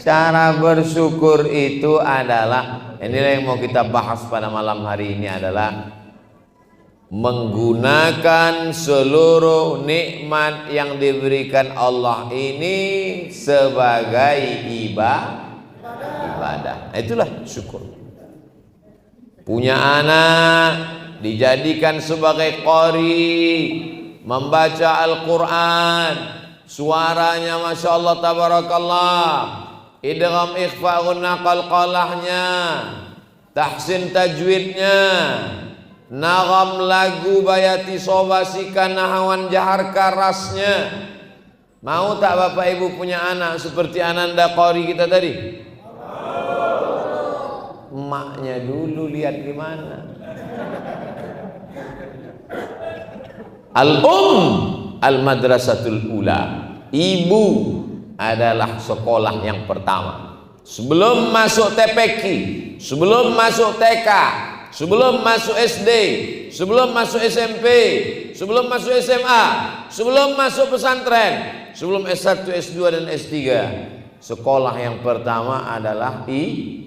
Cara bersyukur itu adalah, inilah yang mau kita bahas pada malam hari ini, adalah menggunakan seluruh nikmat yang diberikan Allah ini sebagai ibadah. Nah, itulah syukur. Punya anak dijadikan sebagai qari, membaca Al-Quran, suaranya Masya Allah tabarakallah, idgham ikhfa gunna qalqalahnya, tahsin tajwidnya, nagam lagu bayati sobasika nahawan jahar karasnya. Mau tak bapak ibu punya anak seperti Ananda qari kita tadi? Emaknya dulu lihat gimana. Al-madrasatul ula, ibu adalah sekolah yang pertama. Sebelum masuk TPQ, sebelum masuk TK, sebelum masuk SD, sebelum masuk SMP, sebelum masuk SMA, sebelum masuk pesantren, sebelum S1, S2 dan S3, sekolah yang pertama adalah ibu.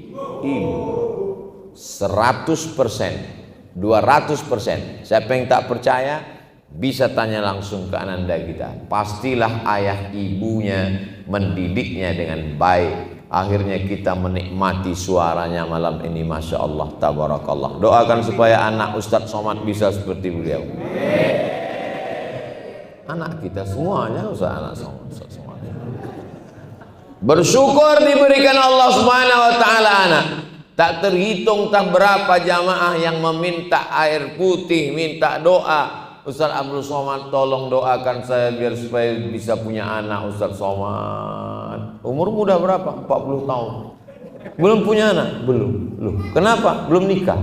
100%, 200%. Siapa yang tak percaya bisa tanya langsung ke Ananda kita. Pastilah ayah ibunya mendidiknya dengan baik. Akhirnya kita menikmati suaranya malam ini. Masya Allah tabarakallah. Doakan supaya anak Ustadz Somad bisa seperti beliau. Anak kita semuanya anak Somad. Bersyukur diberikan Allah Subhanahu wa taala anak. Tak terhitung tak berapa jamaah yang meminta air putih, minta doa. Ustaz Abdul Somad, tolong doakan saya biar supaya bisa punya anak. Ustaz Somad, umur muda berapa? 40 tahun. Belum punya anak? Belum. Loh, kenapa? Belum nikah.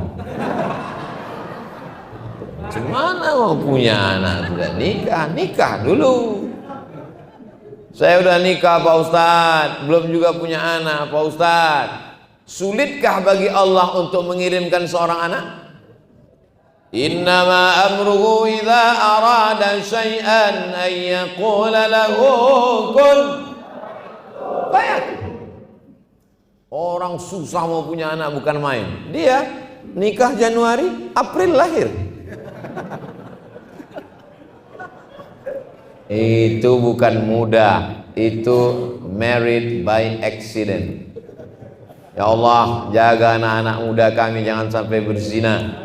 Gimana mau punya anak sudah nikah? Nikah dulu. Saya udah nikah Pak Ustadz, belum juga punya anak Pak Ustadz. Sulitkah bagi Allah untuk mengirimkan seorang anak? Innama amruhu idza arada syai'an an yaqula lahu kun fayakun. Orang susah mau punya anak bukan main. Dia nikah Januari, April lahir. Itu bukan mudah, itu married by accident. Ya Allah, jaga anak-anak muda kami jangan sampai berzina.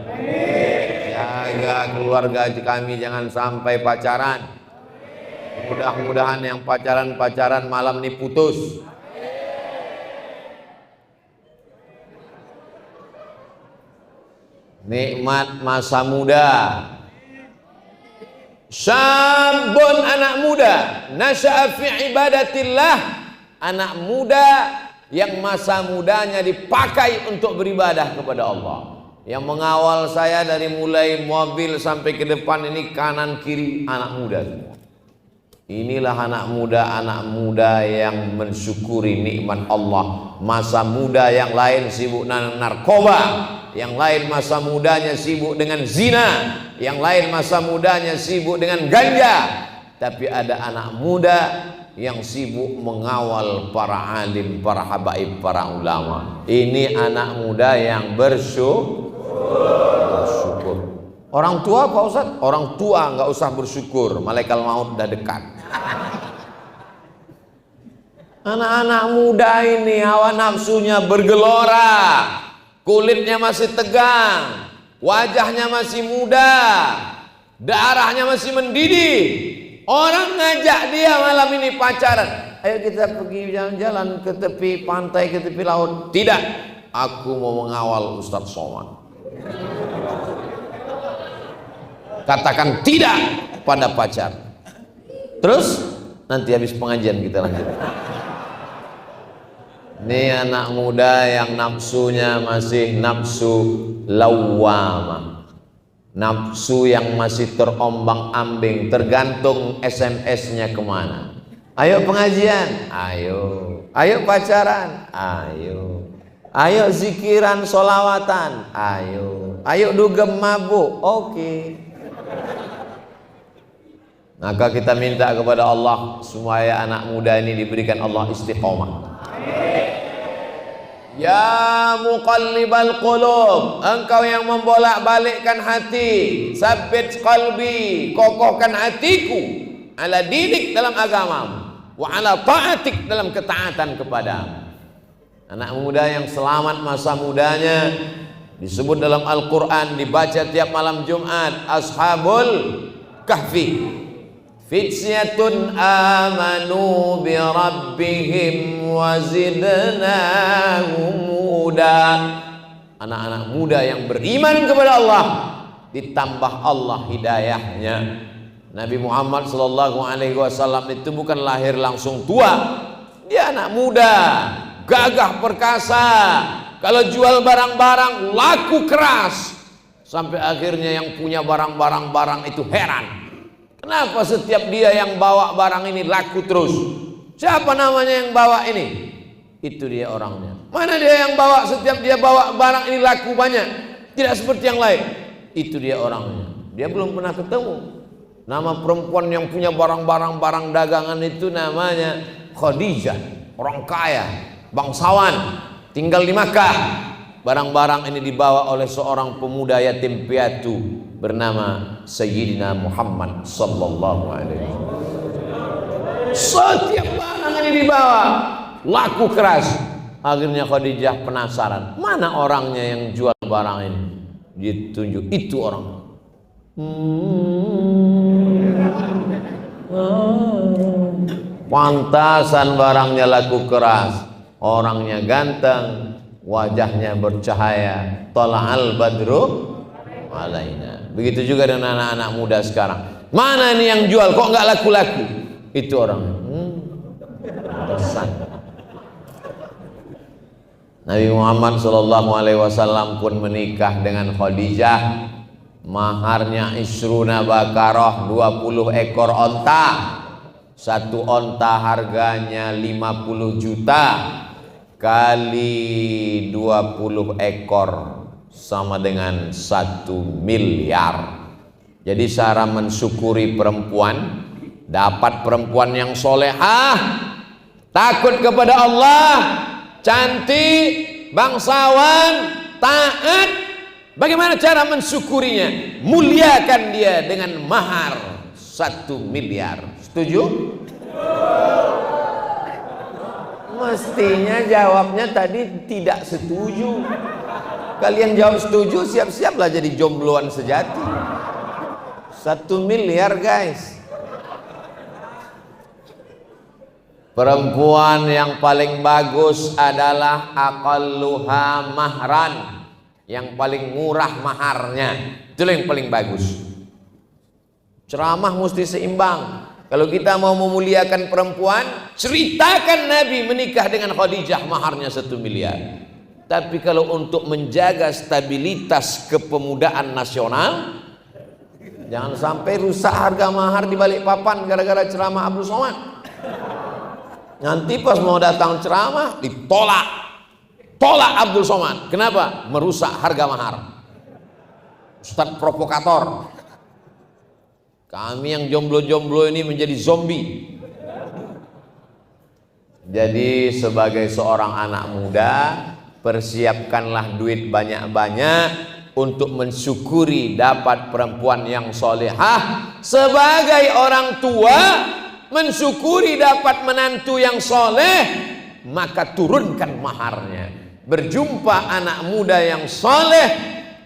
Jaga keluarga kami jangan sampai pacaran. Mudah-mudahan yang pacaran malam ini putus. Nikmat masa muda. Syabun, anak muda, nasya'a fi ibadatillah, anak muda yang masa mudanya dipakai untuk beribadah kepada Allah. Yang mengawal saya dari mulai mobil sampai ke depan ini kanan kiri anak muda semua. Inilah anak muda yang mensyukuri nikmat Allah. Masa muda yang lain sibuk narkoba, yang lain masa mudanya sibuk dengan zina, yang lain masa mudanya sibuk dengan ganja. Tapi ada anak muda yang sibuk mengawal para alim, para habaib, para ulama. Ini anak muda yang bersyukur. Orang tua Pak Ustadz, orang tua nggak usah bersyukur, malaikat maut udah dekat. Anak-anak muda ini hawa nafsunya bergelora, kulitnya masih tegang, wajahnya masih muda, darahnya masih mendidih. Orang ngajak dia malam ini pacaran, ayo kita pergi jalan-jalan ke tepi pantai, ke tepi laut. Tidak, aku mau mengawal Ustadz Somad. Katakan tidak pada pacar. Terus nanti habis pengajian kita lanjut. Ini anak muda yang nafsunya masih nafsu lawwamah, nafsu yang masih terombang-ambing, tergantung SMS-nya kemana. Ayo pengajian, ayo pacaran, ayo zikiran solawatan, ayo dugem mabuk, oke. Maka kita minta kepada Allah supaya anak muda ini diberikan Allah istiqomah. Ya muqallibal qulub, engkau yang membolak-balikkan hati, sabbit qalbi, kokohkan hatiku ala dinik dalam agamamu, wa ala ta'atik dalam ketaatan kepadamu. Anak muda yang selamat masa mudanya disebut dalam Al-Quran, dibaca tiap malam Jumat, Ashabul Kahfi. Fityatun amanu bi rabbihim wa zidnahum huda. Anak-anak muda yang beriman kepada Allah, ditambah Allah hidayahnya. Nabi Muhammad SAW itu bukan lahir langsung tua, dia anak muda, gagah perkasa. Kalau jual barang-barang laku keras, sampai akhirnya yang punya barang-barang itu heran. Kenapa setiap dia yang bawa barang ini laku terus? Siapa namanya yang bawa ini? Itu dia orangnya. Mana dia yang bawa, setiap dia bawa barang ini laku banyak, tidak seperti yang lain? Itu dia orangnya. Dia belum pernah ketemu. Nama perempuan yang punya barang-barang dagangan itu namanya Khadijah. Orang kaya, bangsawan, tinggal di Makkah. Barang-barang ini dibawa oleh seorang pemuda yatim piatu bernama Sayyidina Muhammad sallallahu alaihi wasallam. Setiap barang ini dibawa laku keras. Akhirnya Khadijah penasaran, mana orangnya yang jual barang ini? Ditunjuk, itu orang. Pantasan barangnya laku keras, orangnya ganteng, wajahnya bercahaya. Tala'al badru alaina. Begitu juga dengan anak-anak muda sekarang. Mana ini yang jual kok nggak laku-laku? Itu orang. Pesan. Nabi Muhammad SAW pun menikah dengan Khadijah. Maharnya isruna bakarah, 20 ekor onta. Satu onta harganya 50 juta kali 20 ekor sama dengan 1 miliar. Jadi cara mensyukuri perempuan, dapat perempuan yang solehah, takut kepada Allah, cantik, bangsawan, taat. Bagaimana cara mensyukurinya? Muliakan dia dengan mahar 1 miliar. Setuju? Mestinya jawabnya tadi tidak setuju. Kalian jawab setuju, siap-siaplah jadi jombloan sejati. 1 miliar guys. Perempuan yang paling bagus adalah aqalluha mahran, yang paling murah maharnya. Itulah yang paling bagus. Ceramah mesti seimbang. Kalau kita mau memuliakan perempuan, ceritakan Nabi menikah dengan Khadijah, maharnya 1 miliar. Tapi kalau untuk menjaga stabilitas kepemudaan nasional, jangan sampai rusak harga mahar di Balikpapan gara-gara ceramah Abdul Somad. Nanti pas mau datang ceramah ditolak. Tolak Abdul Somad. Kenapa? Merusak harga mahar. Ustadz provokator. Kami yang jomblo-jomblo ini menjadi zombie. Jadi sebagai seorang anak muda, persiapkanlah duit banyak-banyak untuk mensyukuri dapat perempuan yang solehah. Sebagai orang tua, mensyukuri dapat menantu yang soleh, maka turunkan maharnya. Berjumpa anak muda yang soleh,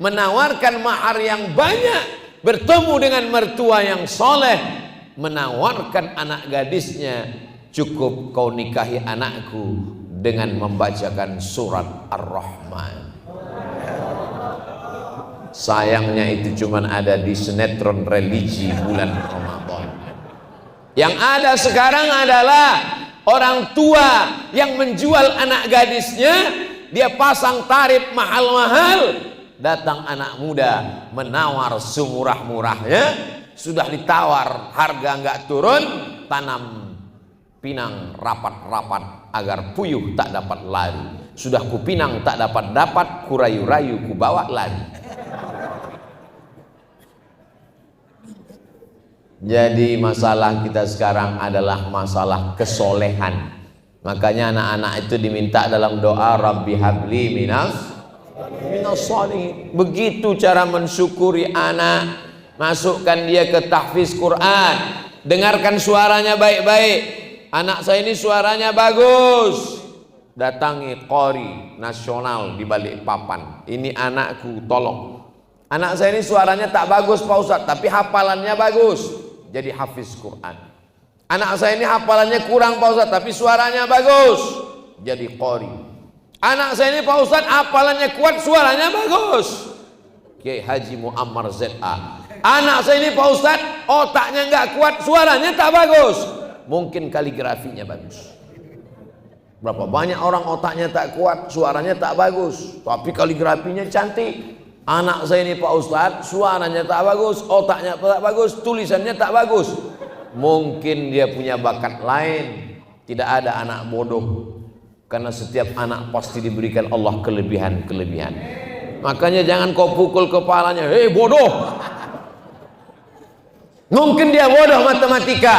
menawarkan mahar yang banyak. Bertemu dengan mertua yang soleh, menawarkan anak gadisnya, cukup kau nikahi anakku dengan membacakan surat Ar-Rahman. Sayangnya itu cuma ada di sinetron religi bulan Ramadan. Yang ada sekarang adalah orang tua yang menjual anak gadisnya, dia pasang tarif mahal-mahal. Datang anak muda menawar semurah-murahnya, sudah ditawar harga nggak turun, tanam pinang rapat-rapat agar puyuh tak dapat lari. Sudah kupinang tak dapat, kurayu-rayu ku bawa lari. Jadi masalah kita sekarang adalah masalah kesolehan. Makanya anak-anak itu diminta dalam doa Rabbi habli minas sholihin. Begitu cara mensyukuri anak. Masukkan dia ke tahfiz Quran. Dengarkan suaranya baik-baik. Anak saya ini suaranya bagus. Datangi qori nasional di Balikpapan. Ini anakku, tolong. Anak saya ini suaranya tak bagus Pak Ustadz, tapi hafalannya bagus. Jadi hafiz Quran. Anak saya ini hafalannya kurang Pak Ustadz, tapi suaranya bagus. Jadi qori. Anak saya ini Pak Ustadz hafalannya kuat, suaranya bagus. Kiai Haji Muammar ZA. Anak saya ini Pak Ustadz otaknya nggak kuat, suaranya tak bagus. Mungkin kaligrafinya bagus. Berapa banyak orang otaknya tak kuat, suaranya tak bagus, tapi kaligrafinya cantik. Anak saya ini Pak Ustadz suaranya tak bagus, otaknya tak bagus, tulisannya tak bagus. Mungkin dia punya bakat lain. Tidak ada anak bodoh, karena setiap anak pasti diberikan Allah kelebihan-kelebihan. Makanya jangan kau pukul kepalanya, hei bodoh. Mungkin dia bodoh matematika,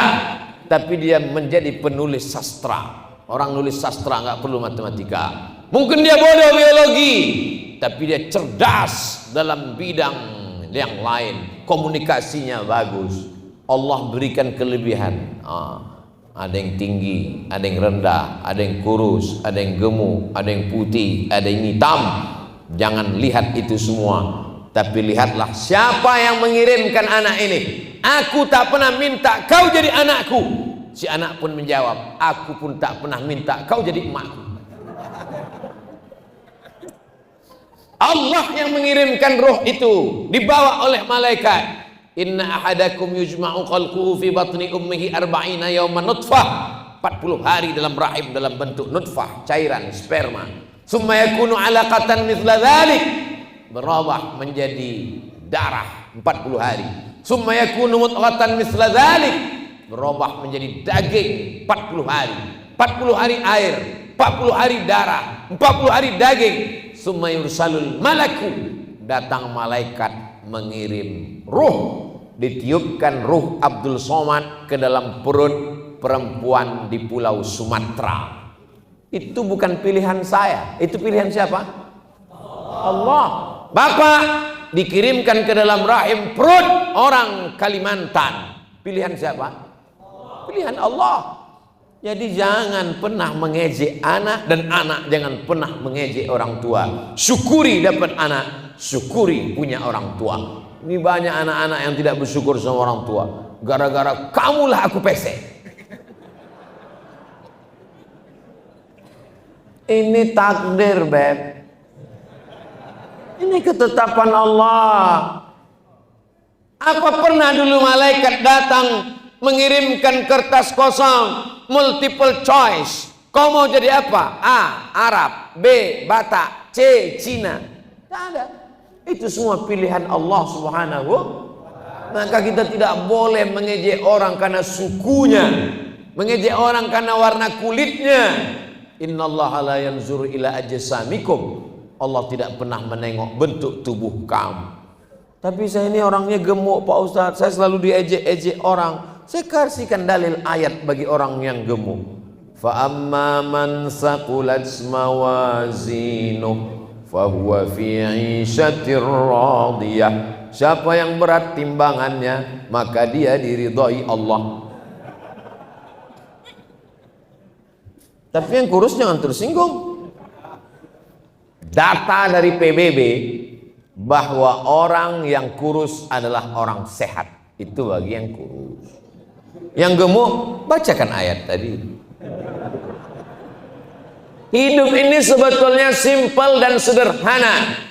tapi dia menjadi penulis sastra. Orang nulis sastra nggak perlu matematika. Mungkin dia bodoh biologi, tapi dia cerdas dalam bidang yang lain. Komunikasinya bagus. Allah berikan kelebihan. Ada yang tinggi, ada yang rendah, ada yang kurus, ada yang gemuk, ada yang putih, ada yang hitam. Jangan lihat itu semua, tapi lihatlah siapa yang mengirimkan anak ini. Aku tak pernah minta kau jadi anakku. Si anak pun menjawab, aku pun tak pernah minta kau jadi emakku. Allah yang mengirimkan roh itu, dibawa oleh malaikat. Inna ahadakum yujma'u khalquhu fi batni ummihi arba'ina yawman nutfah. 40 hari dalam rahim dalam bentuk nutfah, cairan sperma. Summa yakunu alaqatan mithla dhalik. Berubah menjadi darah 40 hari. Summa yakunu mudghatan mithla dhalik. Berubah menjadi daging 40 hari. 40 hari air, 40 hari darah, 40 hari daging. Summa yursalul malaku. Datang malaikat mengirim ruh. Ditiupkan ruh Abdul Somad ke dalam perut perempuan di pulau Sumatera. Itu bukan pilihan saya. Itu pilihan siapa? Allah. Bapak dikirimkan ke dalam rahim perut orang Kalimantan. Pilihan siapa? Pilihan Allah. Jadi jangan pernah mengejek anak, dan anak jangan pernah mengejek orang tua. Syukuri dapat anak, syukuri punya orang tua. Ini banyak anak-anak yang tidak bersyukur sama orang tua. Gara-gara kamulah aku pesek. Ini takdir, Beb. Ini ketetapan Allah. Apa pernah dulu malaikat datang mengirimkan kertas kosong, multiple choice? Kau mau jadi apa? A. Arab. B. Batak. C. Cina. Tidak ada. Itu semua pilihan Allah Subhanahu. Maka kita tidak boleh mengejek orang karena sukunya, mengejek orang karena warna kulitnya. Innallaha la yanzuru ila ajsamikum. Allah tidak pernah menengok bentuk tubuh kamu. Tapi saya ini orangnya gemuk Pak Ustadz, saya selalu diejek-ejek orang. Saya kasihkan dalil ayat bagi orang yang gemuk. Fa amma man saqulat mawazinuh fahuwa fi 'ishatir radiyah. Siapa yang berat timbangannya, maka dia diridhai Allah. Tapi yang kurus jangan tersinggung. Data dari PBB bahwa orang yang kurus adalah orang sehat. Itu bagi yang kurus. Yang gemuk, bacakan ayat tadi. Hidup ini sebetulnya simpel dan sederhana.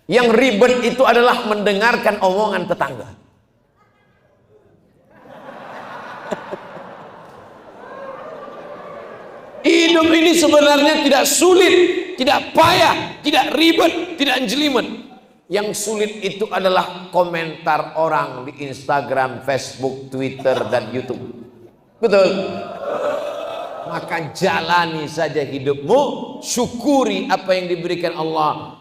Yang ribet itu adalah mendengarkan omongan tetangga. Hidup ini sebenarnya tidak sulit, tidak payah, tidak ribet, tidak jelimet. Yang sulit itu adalah komentar orang di Instagram, Facebook, Twitter, dan YouTube. Betul? Maka jalani saja hidupmu, syukuri apa yang diberikan Allah.